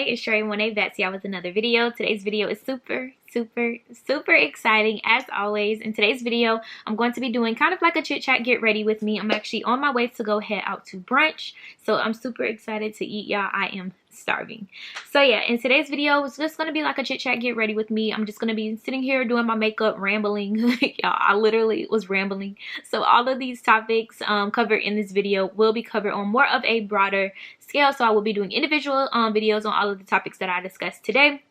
it's Troyia Monay back to y'all with another video. Today's video is super exciting as always. In today's video, I'm going to be doing kind of like a chit chat get ready with me. I'm actually on my way to go head out to brunch, so I'm super excited to eat, y'all. I am starving. So yeah, in today's video, it's just going to be like a chit chat get ready with me. I'm just going to be sitting here doing my makeup, rambling. Y'all, I literally was rambling. So all of these topics covered in this video will be covered on more of a broader scale. So I will be doing individual videos on all of the topics that I discussed today.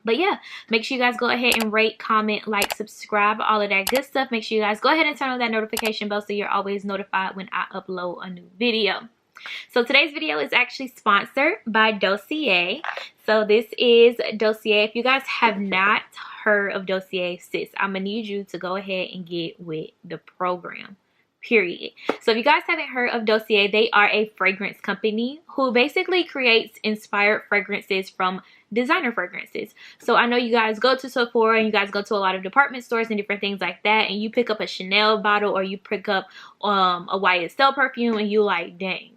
But yeah, make sure you guys go ahead and rate, comment, like, subscribe, all of that good stuff. Make sure you guys go ahead and turn on that notification bell so you're always notified when I upload a new video. So today's video is actually sponsored by Dossier. So this is Dossier. If you guys have not heard of Dossier, sis, I'm gonna need you to go ahead and get with the program. Period. So if you guys haven't heard of Dossier, they are a fragrance company who basically creates inspired fragrances from designer fragrances. So I know you guys go to Sephora and you guys go to a lot of department stores and different things like that, and you pick up a Chanel bottle or you pick up a YSL perfume and you like, dang,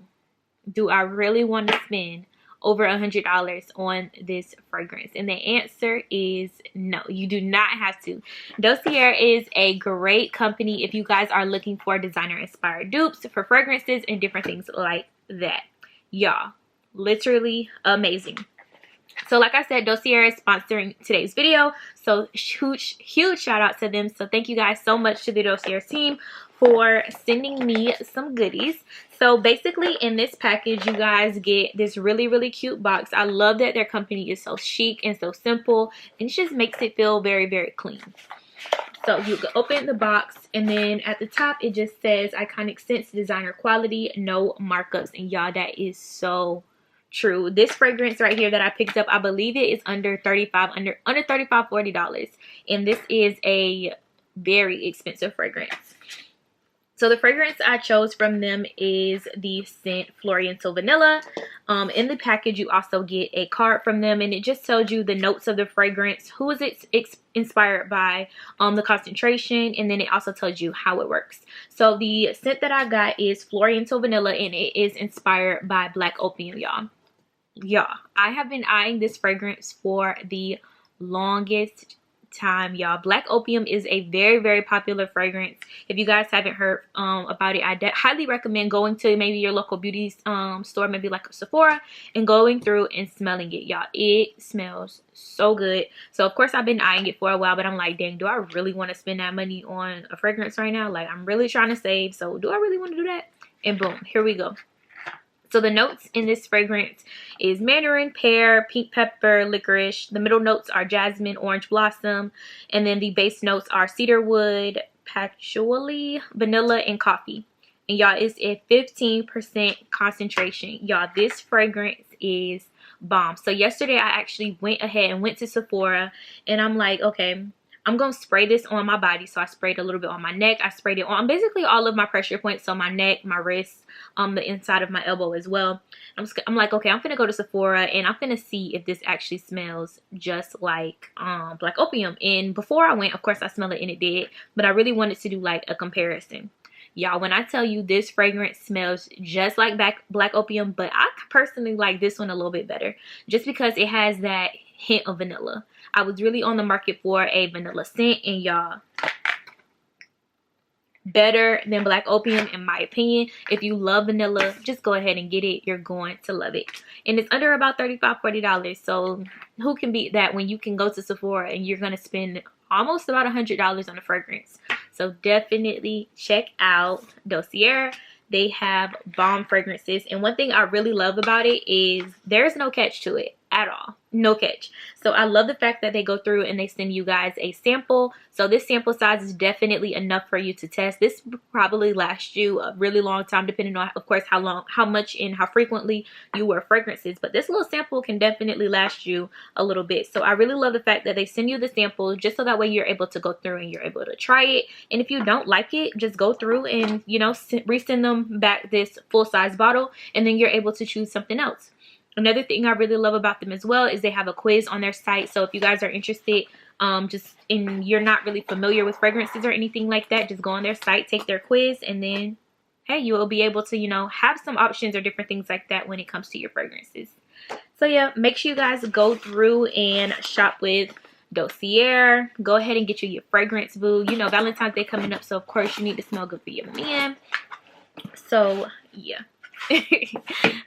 do I really want to spend over $100 on this fragrance? And the answer is no, you do not have to. Dossier is a great company if you guys are looking for designer inspired dupes for fragrances and different things like that. Y'all, literally amazing. So like I said, Dossier is sponsoring today's video, so huge shout out to them. So thank you guys so much to the Dossier team for sending me some goodies. So basically in this package, you guys get this really cute box. I love that their company is so chic and so simple, and it just makes it feel very clean. So you can open the box, and then at the top it just says iconic scents, designer quality, no markups. And y'all, that is so true. This fragrance right here that I picked up, I believe it is under $35, under $35, $40, and this is a very expensive fragrance. So the fragrance I chose from them is the scent Floriental Vanilla. In the package, you also get a card from them, and it just tells you the notes of the fragrance, who is it inspired by, the concentration, and then it also tells you how it works. So the scent that I got is Floriental Vanilla, and it is inspired by Black Opium, y'all. Y'all, I have been eyeing this fragrance for the longest time, y'all. Black Opium is a very popular fragrance. If you guys haven't heard about it, I highly recommend going to maybe your local beauty store, maybe like a Sephora, and going through and smelling it, y'all. It smells so good. So of course I've been eyeing it for a while, but I'm like, dang, do I really want to spend that money on a fragrance right now? Like, I'm really trying to save, so do I really want to do that? And boom, here we go. So the notes in this fragrance is mandarin, pear, pink pepper, licorice. The middle notes are jasmine, orange blossom. And then the base notes are cedarwood, patchouli, vanilla, and coffee. And y'all, it's at 15% concentration. Y'all, this fragrance is bomb. So yesterday I actually went ahead and went to Sephora, and I'm like, okay, I'm going to spray this on my body. So I sprayed a little bit on my neck. I sprayed it on basically all of my pressure points. So my neck, my wrist, the inside of my elbow as well. I'm like, okay, I'm finna go to Sephora and I'm finna see if this actually smells just like Black Opium. And before I went, of course I smelled it and it did, but I really wanted to do like a comparison. Y'all, when I tell you this fragrance smells just like Black Opium, but I personally like this one a little bit better just because it has that hint of vanilla. I was really on the market for a vanilla scent, and y'all, better than Black Opium in my opinion. If you love vanilla, just go ahead and get it. You're going to love it. And it's under about $35, $40. So who can beat that when you can go to Sephora and you're going to spend almost about $100 on a fragrance? So definitely check out Dossier. They have bomb fragrances, and one thing I really love about it is there's no catch to it at all. No catch. So I love the fact that they go through and they send you guys a sample. So this sample size is definitely enough for you to test. This will probably last you a really long time, depending on, of course, how much and how frequently you wear fragrances. But this little sample can definitely last you a little bit. So I really love the fact that they send you the sample just so that way you're able to go through and you're able to try it. And if you don't like it, just go through and, you know, resend them back this full-size bottle, and then you're able to choose something else. Another thing I really love about them as well is they have a quiz on their site. So if you guys are interested, you're not really familiar with fragrances or anything like that, just go on their site, take their quiz, and then, hey, you will be able to, you know, have some options or different things like that when it comes to your fragrances. So yeah, make sure you guys go through and shop with Dossier. Go ahead and get you your fragrance, boo. You know, Valentine's Day coming up, so of course you need to smell good for your man. So yeah.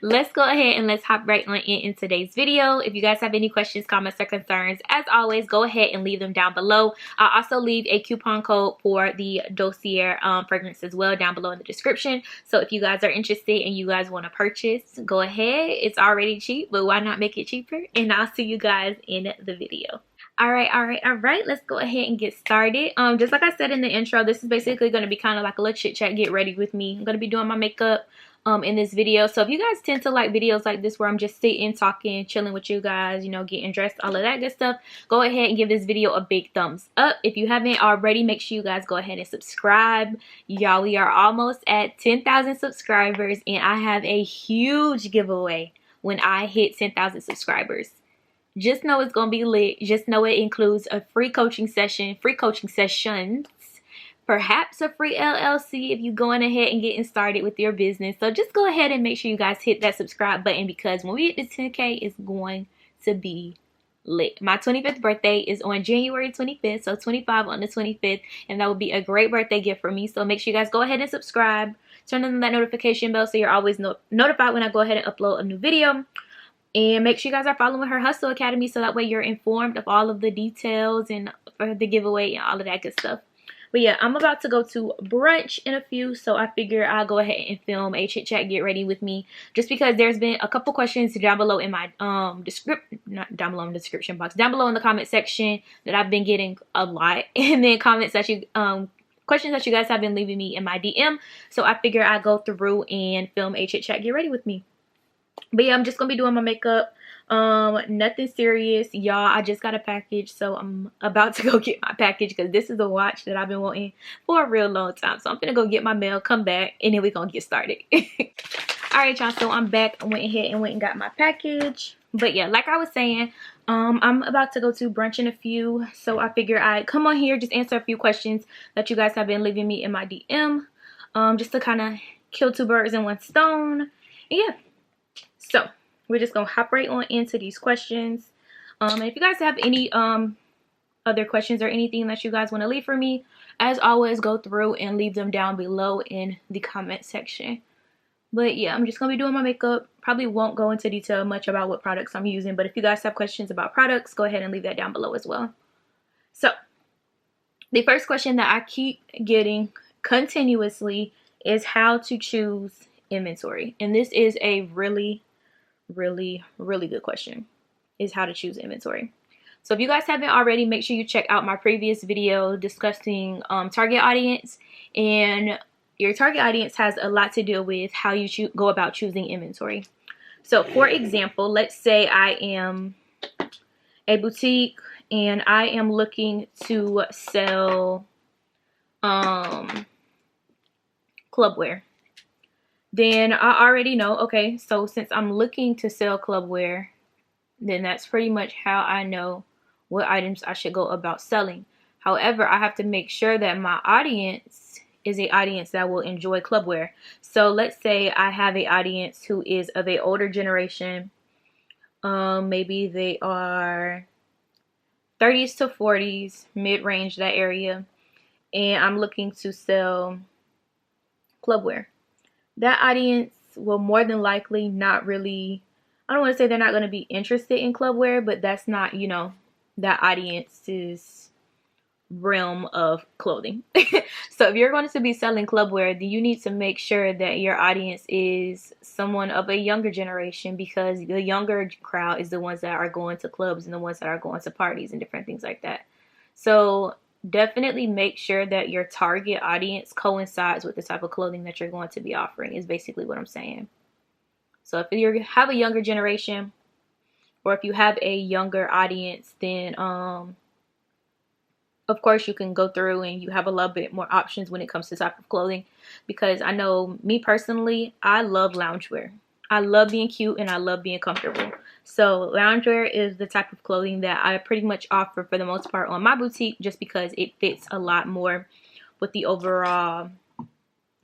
Let's go ahead and let's hop right on in today's video. If you guys have any questions, comments, or concerns, as always, go ahead and leave them down below. I'll also leave a coupon code for the Dossier fragrance as well down below in the description. So if you guys are interested and you guys want to purchase, go ahead. It's already cheap, but why not make it cheaper? And I'll see you guys in the video. All right, let's go ahead and get started. Just like I said in the intro, this is basically going to be kind of like a little chit chat, get ready with me. I'm going to be doing my makeup in this video. So if you guys tend to like videos like this where I'm just sitting, talking, chilling with you guys, you know, getting dressed, all of that good stuff, go ahead and give this video a big thumbs up. If you haven't already, make sure you guys go ahead and subscribe. Y'all, we are almost at 10,000 subscribers, and I have a huge giveaway when I hit 10,000 subscribers. Just know it's going to be lit. Just know it includes a free coaching session, free coaching sessions, perhaps a free LLC if you're going ahead and getting started with your business. So just go ahead and make sure you guys hit that subscribe button, because when we hit the 10K, it's going to be lit. My 25th birthday is on January 25th, so 25 on the 25th, and that would be a great birthday gift for me. So make sure you guys go ahead and subscribe. Turn on that notification bell so you're always notified when I go ahead and upload a new video. And make sure you guys are following Her Hustle Academy so that way you're informed of all of the details and for the giveaway and all of that good stuff. But yeah, I'm about to go to brunch in a few, so I figure I'll go ahead and film a chit chat, get ready with me, just because there's been a couple questions down below in my not down below in the description box, down below in the comment section that I've been getting a lot, and then comments that you questions that you guys have been leaving me in my DM. So I figure I'll go through and film a chit chat, get ready with me. But yeah, I'm just gonna be doing my makeup. Nothing serious, y'all. I just got a package, so I'm about to go get my package, because this is a watch that I've been wanting for a real long time. So I'm gonna go get my mail, come back, and then we're gonna get started. All right, y'all, so I'm back. I went ahead and got my package. But yeah, like I was saying, I'm about to go to brunch in a few, so I figure I'd come on here, just answer a few questions that you guys have been leaving me in my DM, just to kind of kill two birds in one stone. And yeah, so we're just gonna hop right on into these questions. And if you guys have any other questions or anything that you guys want to leave for me, as always, go through and leave them down below in the comment section. But yeah, I'm just gonna be doing my makeup. Probably won't go into detail much about what products I'm using, but if you guys have questions about products, go ahead and leave that down below as well. So the first question that I keep getting continuously is how to choose inventory. And this is a really good question, is how to choose inventory. So if you guys haven't already, make sure you check out my previous video discussing target audience. And your target audience has a lot to do with how you go about choosing inventory. So for example, let's say I am a boutique and I am looking to sell clubwear. Then I already know, okay, so since I'm looking to sell clubwear, then that's pretty much how I know what items I should go about selling. However, I have to make sure that my audience is an audience that will enjoy clubwear. So let's say I have an audience who is of an older generation. Maybe they are 30s to 40s, mid-range, that area. And I'm looking to sell clubwear. That audience will more than likely not really, I don't want to say they're not going to be interested in clubwear, but that's not, you know, that audience's realm of clothing. So if you're going to be selling clubwear, then you need to make sure that your audience is someone of a younger generation, because the younger crowd is the ones that are going to clubs and the ones that are going to parties and different things like that. So definitely make sure that your target audience coincides with the type of clothing that you're going to be offering, is basically what I'm saying. So if you have a younger generation, or if you have a younger audience, then of course you can go through and you have a little bit more options when it comes to type of clothing. Because I know me personally, I love loungewear. I love being cute and I love being comfortable. So loungewear is the type of clothing that I pretty much offer for the most part on my boutique, just because it fits a lot more with the overall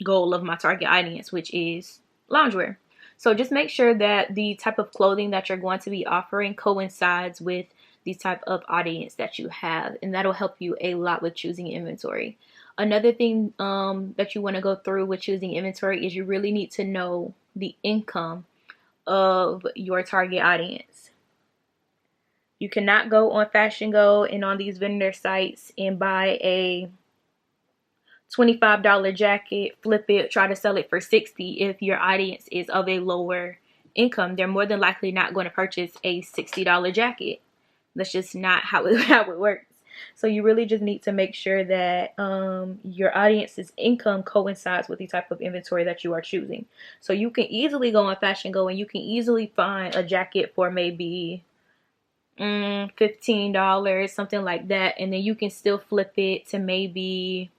goal of my target audience, which is loungewear. So just make sure that the type of clothing that you're going to be offering coincides with the type of audience that you have, and that'll help you a lot with choosing inventory. Another thing that you want to go through with choosing inventory is you really need to know the income of your target audience. You cannot go on Fashion Go and on these vendor sites and buy a $25 jacket, flip it, try to sell it for $60 if your audience is of a lower income. They're more than likely not going to purchase a $60 jacket. That's just not how it works. So you really just need to make sure that your audience's income coincides with the type of inventory that you are choosing. So you can easily go on Fashion Go and you can easily find a jacket for maybe $15, something like that, and then you can still flip it to maybe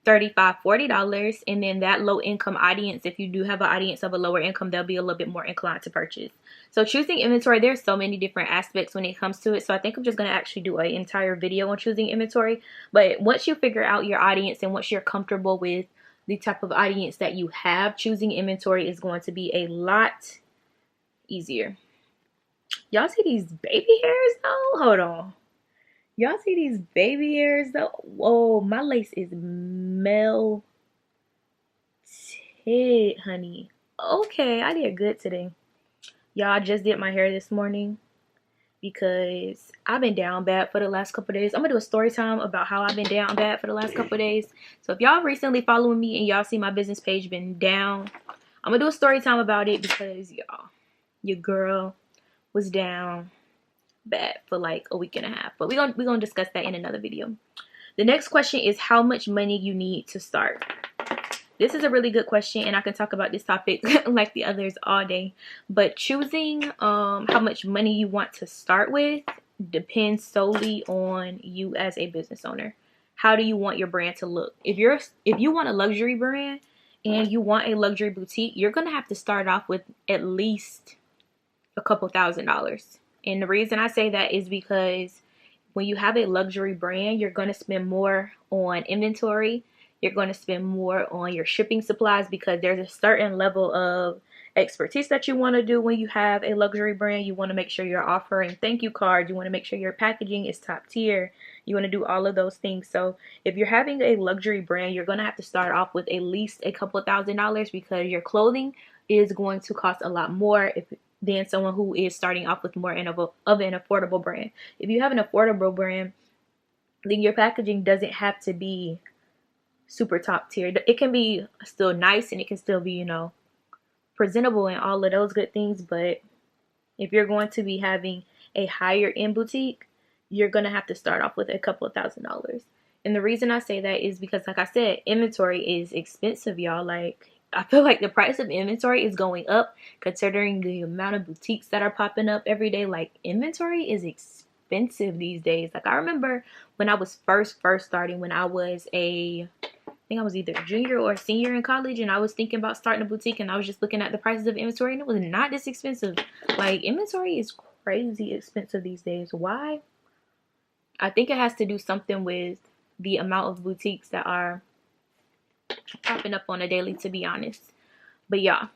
$35, $40, and then that low income audience, if you do have an audience of a lower income, they'll be a little bit more inclined to purchase. So choosing inventory, there's so many different aspects when it comes to it. So I think I'm just going to actually do an entire video on choosing inventory. But once you figure out your audience and once you're comfortable with the type of audience that you have, choosing inventory is going to be a lot easier. Y'all see these baby hairs though? Hold on. Y'all see these baby hairs though? Whoa, my lace is melted, honey. Okay, I did good today. Y'all, just did my hair this morning because I've been down bad for the last couple of days. I'm gonna do a story time about how I've been down bad for the last couple of days. So if y'all recently following me and y'all see my business page been down, I'm gonna do a story time about it because y'all, your girl was down bad for like a week and a half, but we're gonna discuss that in another video. The next question is how much money you need to start. This is a really good question, and I can talk about this topic like the others all day, but choosing how much money you want to start with depends solely on you as a business owner. How do you want your brand to look? If you want a luxury brand and you want a luxury boutique, you're gonna have to start off with at least a couple $1,000s. And the reason I say that is because when you have a luxury brand, you're going to spend more on inventory. You're going to spend more on your shipping supplies because there's a certain level of expertise that you want to do when you have a luxury brand. You want to make sure you're offering thank you cards. You want to make sure your packaging is top tier. You want to do all of those things. So if you're having a luxury brand, you're going to have to start off with at least a couple $1,000s because your clothing is going to cost a lot more than someone who is starting off with more of an affordable brand. If you have an affordable brand, then your packaging doesn't have to be super top tier. It can be still nice and it can still be, you know, presentable and all of those good things. But if you're going to be having a higher end boutique, you're going to have to start off with a couple $1,000s. And the reason I say that is because, like I said, inventory is expensive, y'all. Like, I feel like the price of inventory is going up considering the amount of boutiques that are popping up every day. Like, inventory is expensive these days. Like, I remember when I was first starting, when I was I think I was either junior or senior in college, and I was thinking about starting a boutique, and I was just looking at the prices of inventory, and it was not this expensive. Like, inventory is crazy expensive these days. Why? I think it has to do something with the amount of boutiques that are popping up on a daily, to be honest. But yeah,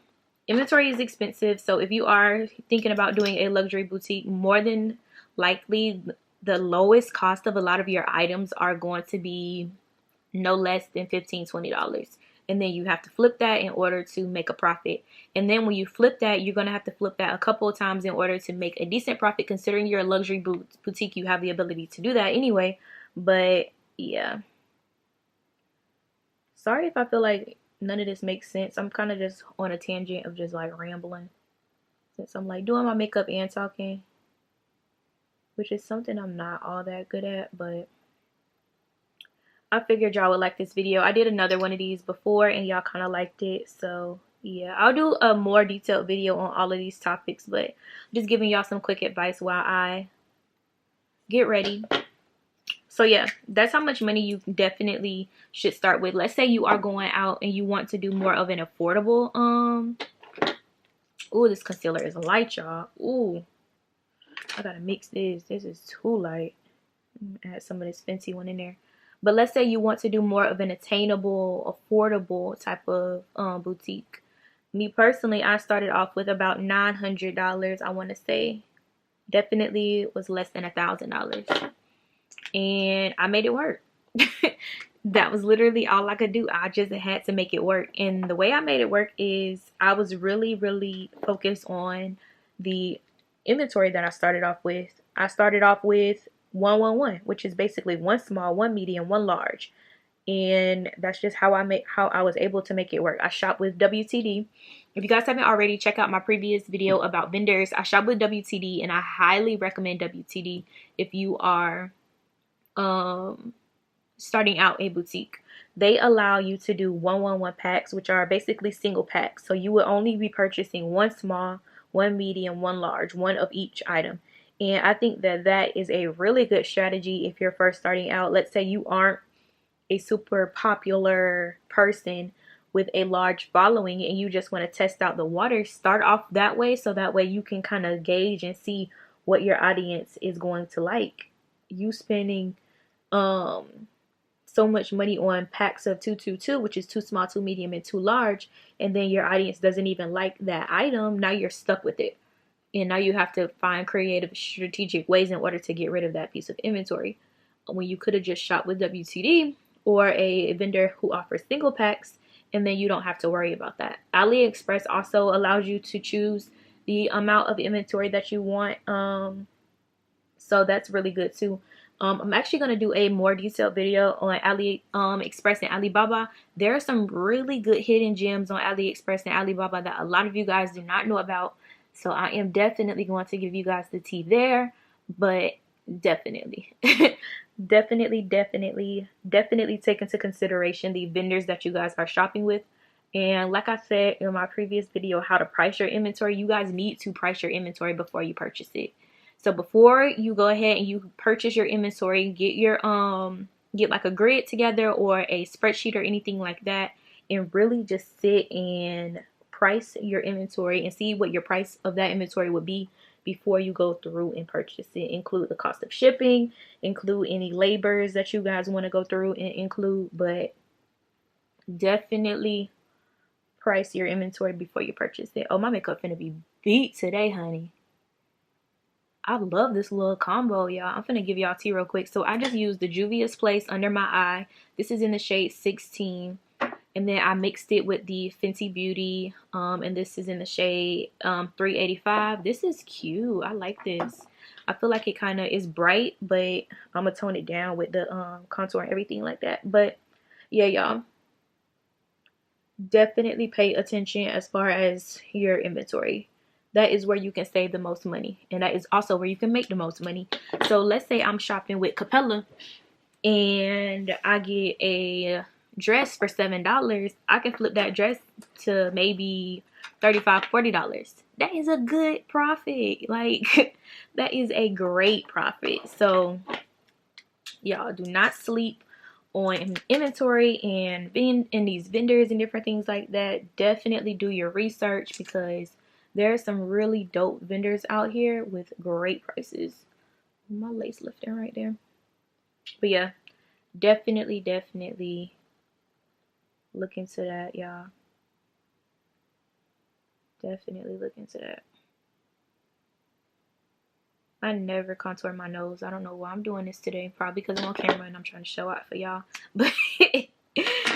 inventory is expensive. So if you are thinking about doing a luxury boutique, more than likely the lowest cost of a lot of your items are going to be no less than $15, $20. And then you have to flip that in order to make a profit. And then when you flip that, you're going to have to flip that a couple of times in order to make a decent profit. Considering you're a luxury boutique, you have the ability to do that anyway. But yeah, sorry if I feel like none of this makes sense. I'm kind of just on a tangent of just like rambling, since I'm like doing my makeup and talking, which is something I'm not all that good at. But I figured y'all would like this video. I did another one of these before and y'all kind of liked it. So yeah, I'll do a more detailed video on all of these topics, but I'm just giving y'all some quick advice while I get ready. So yeah, that's how much money you definitely should start with. Let's say you are going out and you want to do more of an affordable, ooh, this concealer is light, y'all. Ooh, I gotta mix this. This is too light. Add some of this fancy one in there. But let's say you want to do more of an attainable, affordable type of boutique. Me personally, I started off with about $900. I want to say definitely was less than $1,000, and I made it work. That was literally all I could do. I just had to make it work. And the way I made it work is I was really focused on the inventory that I started off with. I started off with 111, which is basically one small, one medium, one large. And that's just how I was able to make it work. I shop with WTD. If you guys haven't already, check out my previous video about vendors. I shop with WTD, and I highly recommend WTD if you are starting out a boutique. They allow you to do 111 packs, which are basically single packs. So you will only be purchasing one small, one medium, one large, one of each item. And I think that that is a really good strategy if you're first starting out. Let's say you aren't a super popular person with a large following and you just want to test out the water. Start off that way, so that way you can kind of gauge and see what your audience is going to like. You spending so much money on packs of 222, which is too small, too medium, and too large, and then your audience doesn't even like that item. Now you're stuck with it, and now you have to find creative, strategic ways in order to get rid of that piece of inventory, when you could have just shopped with WTD or a vendor who offers single packs, and then you don't have to worry about that. AliExpress also allows you to choose the amount of inventory that you want, so that's really good too. I'm actually going to do a more detailed video on AliExpress and Alibaba. There are some really good hidden gems on AliExpress and Alibaba that a lot of you guys do not know about. So I am definitely going to give you guys the tea there. But definitely, definitely take into consideration the vendors that you guys are shopping with. And like I said in my previous video, how to price your inventory, you guys need to price your inventory before you purchase it. So before you go ahead and you purchase your inventory, get your get like a grid together or a spreadsheet or anything like that, and really just sit and price your inventory and see what your price of that inventory would be before you go through and purchase it. Include the cost of shipping, include any labors that you guys want to go through and include, but definitely price your inventory before you purchase it. Oh, my makeup finna be beat today, honey. I love this little combo, y'all. I'm finna give y'all tea real quick. So I just used the Juvia's Place under my eye. This is in the shade 16. And then I mixed it with the Fenty Beauty. And this is in the shade 385. This is cute. I like this. I feel like it kind of is bright, but I'm going to tone it down with the contour and everything like that. But yeah, y'all. Definitely pay attention as far as your inventory. That is where you can save the most money, and that is also where you can make the most money. So let's say I'm shopping with Capella and I get a dress for $7. I can flip that dress to maybe $35, $40. That is a good profit. Like, that is a great profit. So y'all, do not sleep on inventory and being in these vendors and different things like that. Definitely do your research, because there are some really dope vendors out here with great prices. My lace lifting right there. But yeah, definitely look into that, y'all. Definitely look into that. I never contour my nose. I don't know why I'm doing this today. Probably because I'm on camera and I'm trying to show out for y'all. But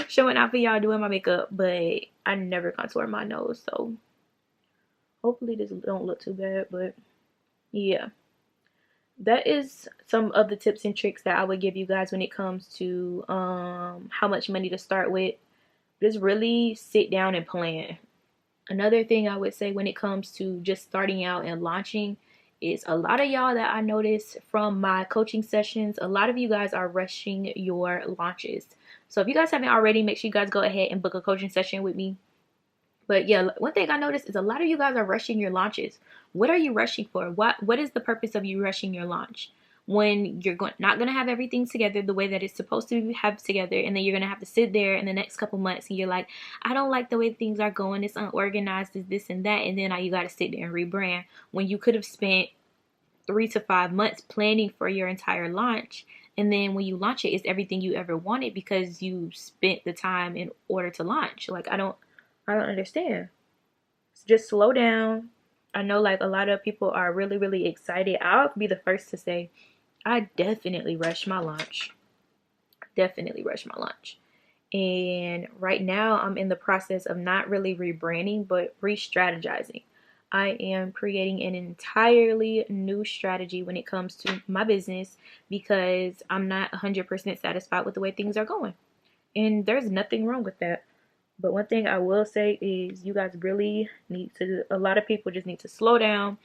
showing out for y'all doing my makeup. But I never contour my nose. So hopefully this don't look too bad. But yeah. That is some of the tips and tricks that I would give you guys when it comes to how much money to start with. Just really sit down and plan. Another thing I would say when it comes to just starting out and launching is, a lot of y'all that I noticed from my coaching sessions, a lot of you guys are rushing your launches. So if you guys haven't already, make sure you guys go ahead and book a coaching session with me. But yeah, one thing I noticed is a lot of you guys are rushing your launches. What are you rushing for? What is the purpose of you rushing your launch? When you're not going to have everything together the way that it's supposed to have together, and then you're going to have to sit there in the next couple months and you're like, I don't like the way things are going, it's unorganized, it's this and that, and then now you got to sit there and rebrand, when you could have spent 3 to 5 months planning for your entire launch, and then when you launch it, it's everything you ever wanted because you spent the time in order to launch. Like, I don't understand. just slow down. I know like a lot of people are really, really excited. I'll be the first to say I definitely rushed my lunch. Definitely rushed my lunch. And right now I'm in the process of not really rebranding, but re-strategizing. I am creating an entirely new strategy when it comes to my business because I'm not 100% satisfied with the way things are going. And there's nothing wrong with that. But one thing I will say is you guys really need to, a lot of people just need to slow down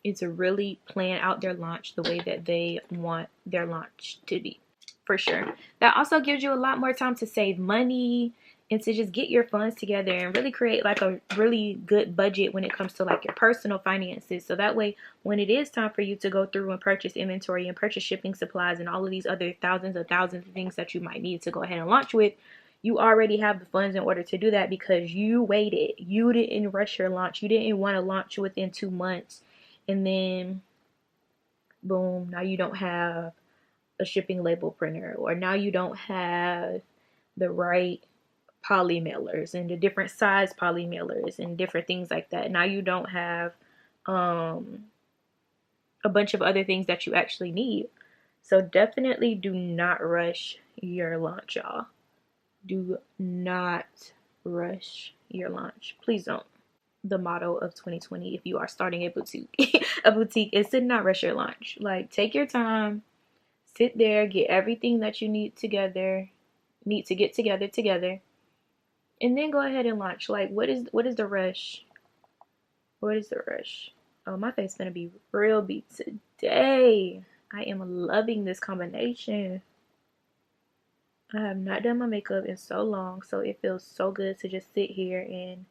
and to really plan out their launch the way that they want their launch to be. For sure. That also gives you a lot more time to save money and to just get your funds together and really create like a really good budget when it comes to like your personal finances. So that way, when it is time for you to go through and purchase inventory and purchase shipping supplies and all of these other thousands of things that you might need to go ahead and launch with, you already have the funds in order to do that because you waited. You didn't rush your launch. You didn't want to launch within 2 months and then boom, now you don't have a shipping label printer, or now you don't have the right poly mailers and the different size poly mailers and different things like that. Now you don't have a bunch of other things that you actually need. So definitely do not rush your launch, y'all. Do not rush your launch. Please don't. The motto of 2020, if you are starting a boutique, a boutique is to not rush your launch. Like, take your time, sit there, get everything that you need to get together, and then go ahead and launch. Like, what is the rush? What is the rush? Oh, my face is gonna be real beat today. I am loving this combination. I have not done my makeup in so long, so it feels so good to just sit here and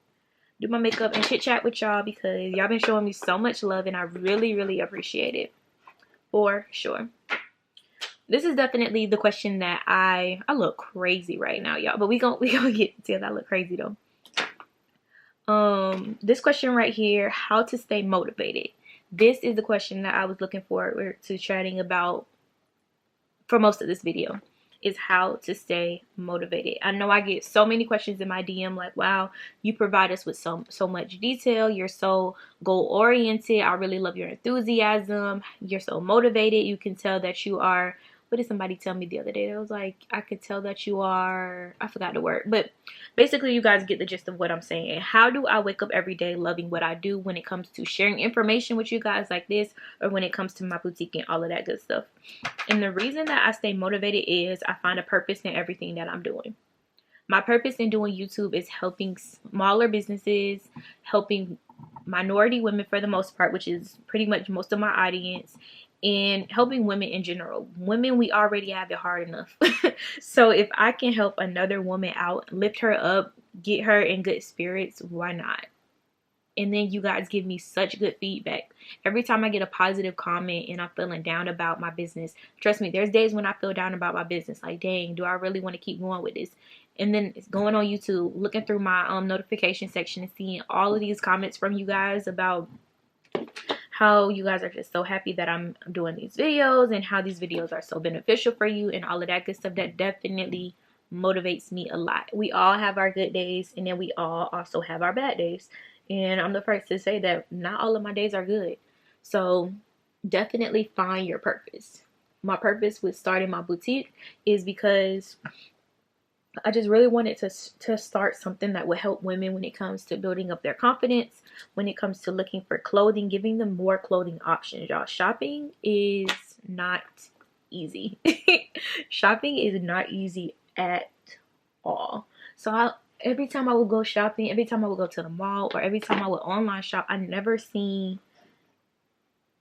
do my makeup and chit chat with y'all because y'all been showing me so much love and I really, really appreciate it. For sure. This is definitely the question that I look crazy right now, y'all, but we gonna get to it. I look crazy though. This question right here, how to stay motivated. This is the question that I was looking forward to chatting about for most of this video, is how to stay motivated. I know I get so many questions in my DM like, wow, you provide us with so much detail. You're so goal oriented. I really love your enthusiasm. You're so motivated. You can tell that you are, what did somebody tell me the other day? It was like, I could tell that you are, I forgot the word, but basically you guys get the gist of what I'm saying. How do I wake up every day loving what I do when it comes to sharing information with you guys like this, or when it comes to my boutique and all of that good stuff? And the reason that I stay motivated is I find a purpose in everything that I'm doing. My purpose in doing YouTube is helping smaller businesses, helping minority women for the most part, which is pretty much most of my audience, and helping women in general. Women, we already have it hard enough. So if I can help another woman out, lift her up, get her in good spirits, why not? And then you guys give me such good feedback. Every time I get a positive comment and I'm feeling down about my business, trust me, there's days when I feel down about my business. Like, dang, do I really want to keep going with this? And then it's going on YouTube, looking through my notification section and seeing all of these comments from you guys about how you guys are just so happy that I'm doing these videos and how these videos are so beneficial for you and all of that good stuff. That definitely motivates me a lot. We all have our good days, and then we all also have our bad days. And I'm the first to say that not all of my days are good. So definitely find your purpose. My purpose with starting my boutique is because I just really wanted to start something that would help women when it comes to building up their confidence, when it comes to looking for clothing, giving them more clothing options. Y'all, shopping is not easy. Shopping is not easy at all. So every time I would go shopping, every time I would go to the mall, or every time I would online shop, I never seen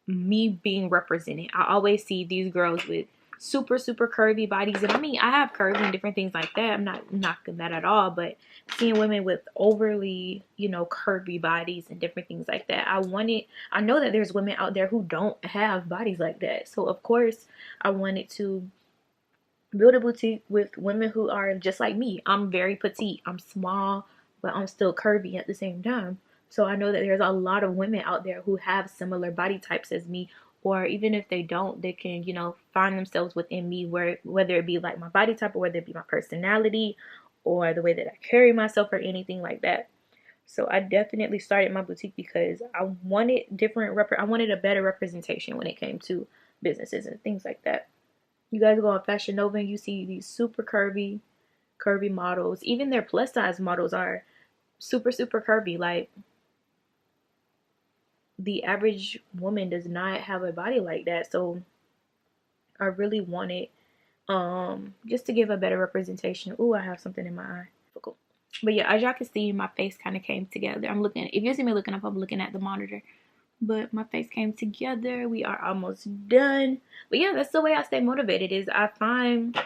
me being represented. I always see these girls with super curvy bodies, and I mean, I have curves and different things like that. I'm not knocking that at all, but seeing women with overly, curvy bodies and different things like that, I know that there's women out there who don't have bodies like that. So of course I wanted to build a boutique with women who are just like me. I'm very petite, I'm small, but I'm still curvy at the same time. So I know that there's a lot of women out there who have similar body types as me, or even if they don't, they can, find themselves within me, whether it be like my body type, or whether it be my personality, or the way that I carry myself, or anything like that. So I definitely started my boutique because I wanted I wanted a better representation when it came to businesses and things like that. You guys go on Fashion Nova and you see these super curvy models. Even their plus size models are super curvy. Like, the average woman does not have a body like that. So I really wanted just to give a better representation. Ooh, I have something in my eye. Cool. But yeah, as y'all can see, my face kind of came together. I'm looking, if you see me looking up, I'm looking at the monitor. But my face came together. We are almost done. But yeah, that's the way I stay motivated, is I find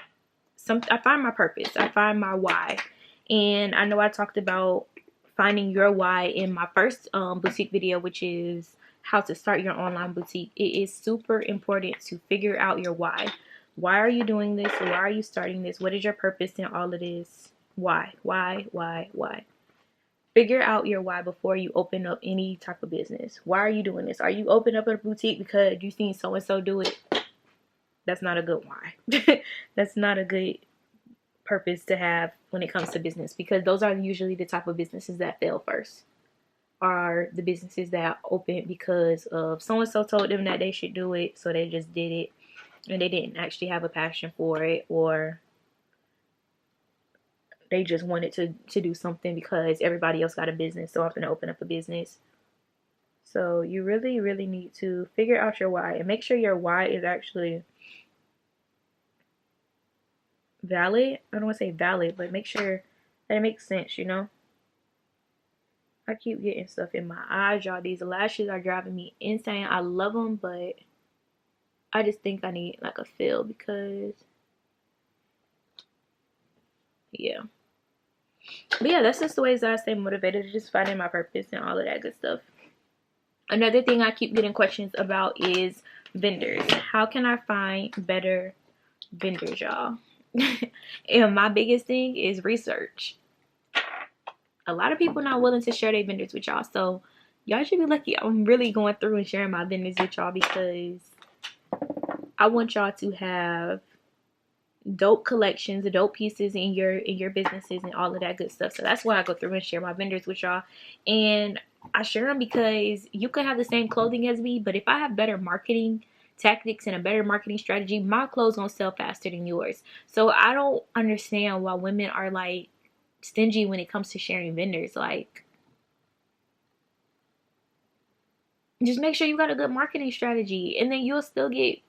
my purpose. I find my why. And I know I talked about finding your why in my first boutique video, which is how to start your online boutique. It is super important to figure out your why. Why are you doing this? Why are you starting this? What is your purpose in all of this? Why? Figure out your why before you open up any type of business. Why are you doing this? Are you open up a boutique because you seen so and so do it? That's not a good why. That's not a good purpose to have when it comes to business, because those are usually the type of businesses that fail first. Are the businesses that open because of so and so told them that they should do it, so they just did it and they didn't actually have a passion for it, or they just wanted to do something because everybody else got a business, so I'm going to open up a business. So you really need to figure out your why and make sure your why is actually valid. I don't want to say valid, but make sure that it makes sense, you know? I keep getting stuff in my eyes, y'all. These lashes are driving me insane. I love them, but I just think I need like a fill because, yeah. But yeah, that's just the ways that I stay motivated, just finding my purpose and all of that good stuff. Another thing I keep getting questions about is vendors. How can I find better vendors, y'all? And my biggest thing is research. A lot of people not willing to share their vendors with y'all, so y'all should be lucky I'm really going through and sharing my vendors with y'all, because I want y'all to have dope collections, dope pieces in your businesses and all of that good stuff. So that's why I go through and share my vendors with y'all. And I share them because you could have the same clothing as me, but if I have better marketing tactics and a better marketing strategy, my clothes gonna sell faster than yours. So I don't understand why women are like stingy when it comes to sharing vendors. Like, just make sure you got a good marketing strategy, and then you'll still get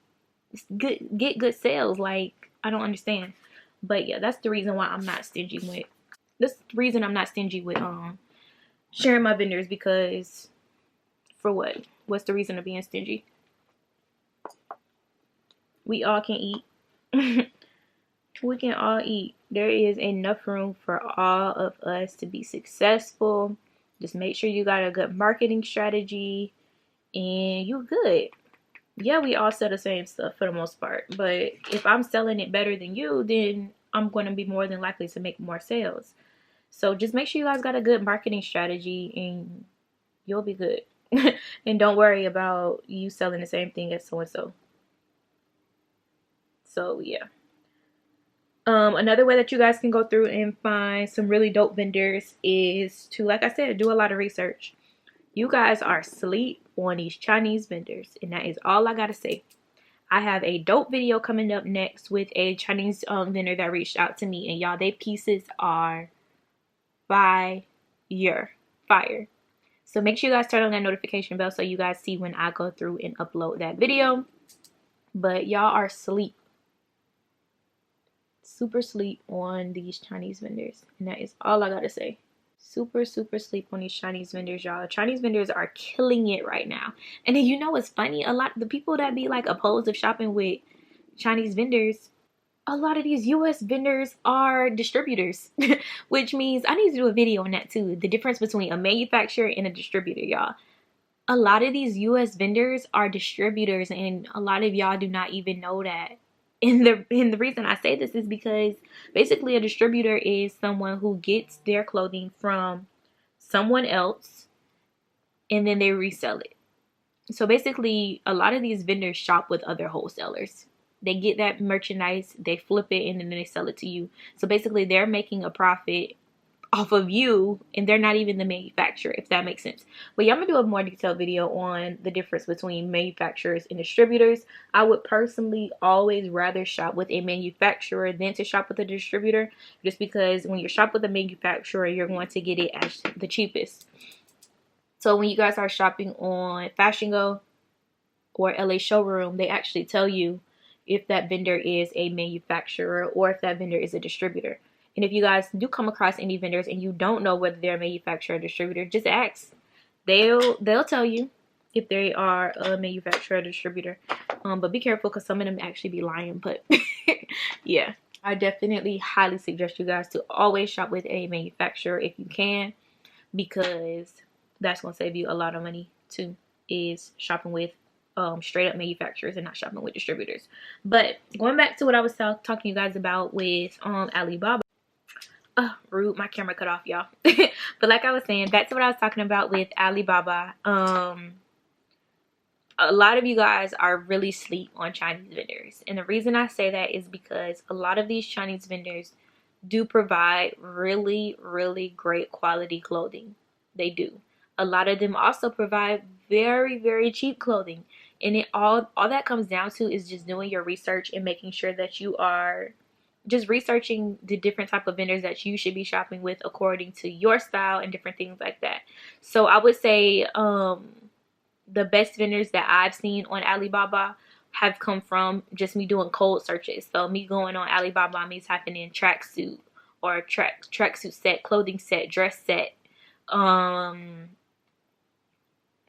good sales. Like, I don't understand. But yeah, that's the reason why I'm not stingy with sharing my vendors, because for what? What's the reason of being stingy? We all can eat. We can all eat. There is enough room for all of us to be successful. Just make sure you got a good marketing strategy and you're good. Yeah, we all sell the same stuff for the most part, but if I'm selling it better than you, then I'm going to be more than likely to make more sales. So just make sure you guys got a good marketing strategy and you'll be good. And don't worry about you selling the same thing as so-and-so. So yeah. Another way that you guys can go through and find some really dope vendors is to, like I said, do a lot of research. You guys are asleep on these Chinese vendors, and that is all I gotta say. I have a dope video coming up next with a Chinese vendor that reached out to me, and y'all, they pieces are fire. So make sure you guys turn on that notification bell so you guys see when I go through and upload that video. But y'all are asleep, super sleep on these Chinese vendors, and that is all I gotta say. Super sleep on these Chinese vendors, y'all. Chinese vendors are killing it right now. And then, you know what's funny? A lot of the people that be like opposed of shopping with Chinese vendors, a lot of these US vendors are distributors. Which means I need to do a video on that too. The difference between a manufacturer and a distributor, y'all. A lot of these US vendors are distributors, and a lot of y'all do not even know that. And the reason I say this is because basically a distributor is someone who gets their clothing from someone else and then they resell it. So basically a lot of these vendors shop with other wholesalers. They get that merchandise, they flip it, and then they sell it to you. So basically they're making a profit off of you, and they're not even the manufacturer, if that makes sense. But yeah, I'm gonna do a more detailed video on the difference between manufacturers and distributors. I would personally always rather shop with a manufacturer than to shop with a distributor, just because when you shop with a manufacturer, you're going to get it at the cheapest. So when you guys are shopping on Fashion Go or LA Showroom, they actually tell you if that vendor is a manufacturer or if that vendor is a distributor. And if you guys do come across any vendors and you don't know whether they're a manufacturer or distributor, just ask. They'll tell you if they are a manufacturer or distributor. But be careful, because some of them actually be lying. But yeah, I definitely highly suggest you guys to always shop with a manufacturer if you can, because that's going to save you a lot of money too, is shopping with straight up manufacturers and not shopping with distributors. But going back to what I was talking to you guys about with Alibaba. Rude, my camera cut off, y'all. But like I was saying, back to what I was talking about with Alibaba. A lot of you guys are really sleep on Chinese vendors, and the reason I say that is because a lot of these Chinese vendors do provide really, really great quality clothing. They do. A lot of them also provide very, very cheap clothing, and it all that comes down to is just doing your research and making sure that you are just researching the different type of vendors that you should be shopping with according to your style and different things like that. So I would say the best vendors that I've seen on Alibaba have come from just me doing cold searches. So me going on Alibaba, me typing in tracksuit or tracksuit set, clothing set, dress set.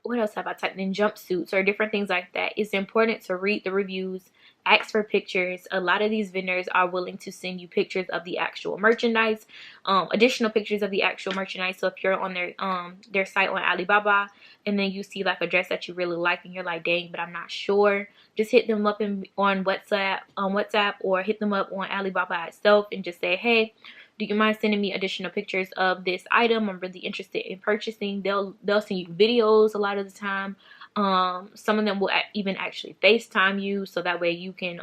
What else have I typed in? Jumpsuits or different things like that. It's important to read the reviews, ask for pictures. A lot of these vendors are willing to send you pictures of the actual merchandise, additional pictures of the actual merchandise. So if you're on their site on Alibaba and then you see like a dress that you really like and you're like, dang, but I'm not sure, just hit them up on WhatsApp or hit them up on Alibaba itself and just say, hey, do you mind sending me additional pictures of this item? I'm really interested in purchasing. They'll send you videos a lot of the time. Some of them will even actually FaceTime you, so that way you can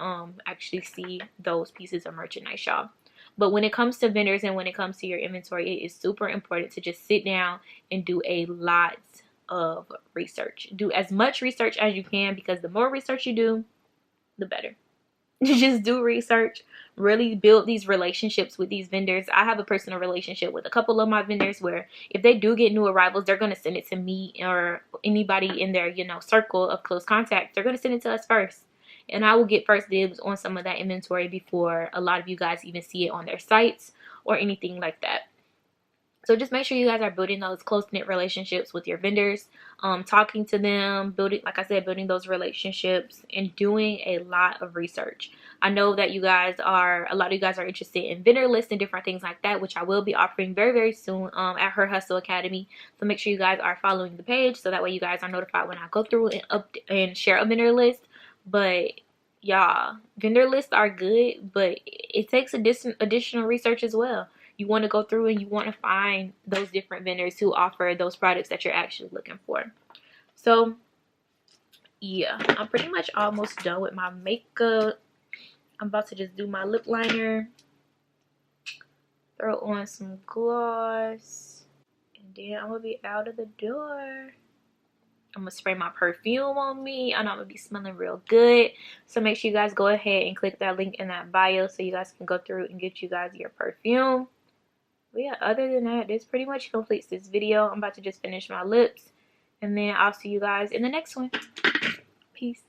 actually see those pieces of merchandise, y'all. But when it comes to vendors and when it comes to your inventory, it is super important to just sit down and do a lot of research. Do as much research as you can, because the more research you do, the better. Just do research, really build these relationships with these vendors. I have a personal relationship with a couple of my vendors where if they do get new arrivals, they're going to send it to me or anybody in their, circle of close contact. They're going to send it to us first, and I will get first dibs on some of that inventory before a lot of you guys even see it on their sites or anything like that. So just make sure you guys are building those close-knit relationships with your vendors, talking to them, building, like I said, building those relationships and doing a lot of research. I know that a lot of you guys are interested in vendor lists and different things like that, which I will be offering very, very soon at Her Hustle Academy. So make sure you guys are following the page, so that way you guys are notified when I go through and share a vendor list. But y'all, vendor lists are good, but it takes additional research as well. You want to go through and you want to find those different vendors who offer those products that you're actually looking for. So yeah, I'm pretty much almost done with my makeup. I'm about to just do my lip liner, throw on some gloss, and then I'm gonna be out of the door. I'm gonna spray my perfume on me. I know I'm gonna be smelling real good. So make sure you guys go ahead and click that link in that bio so you guys can go through and get you guys your perfume. But yeah, other than that, this pretty much completes this video. I'm about to just finish my lips, and then I'll see you guys in the next one. Peace.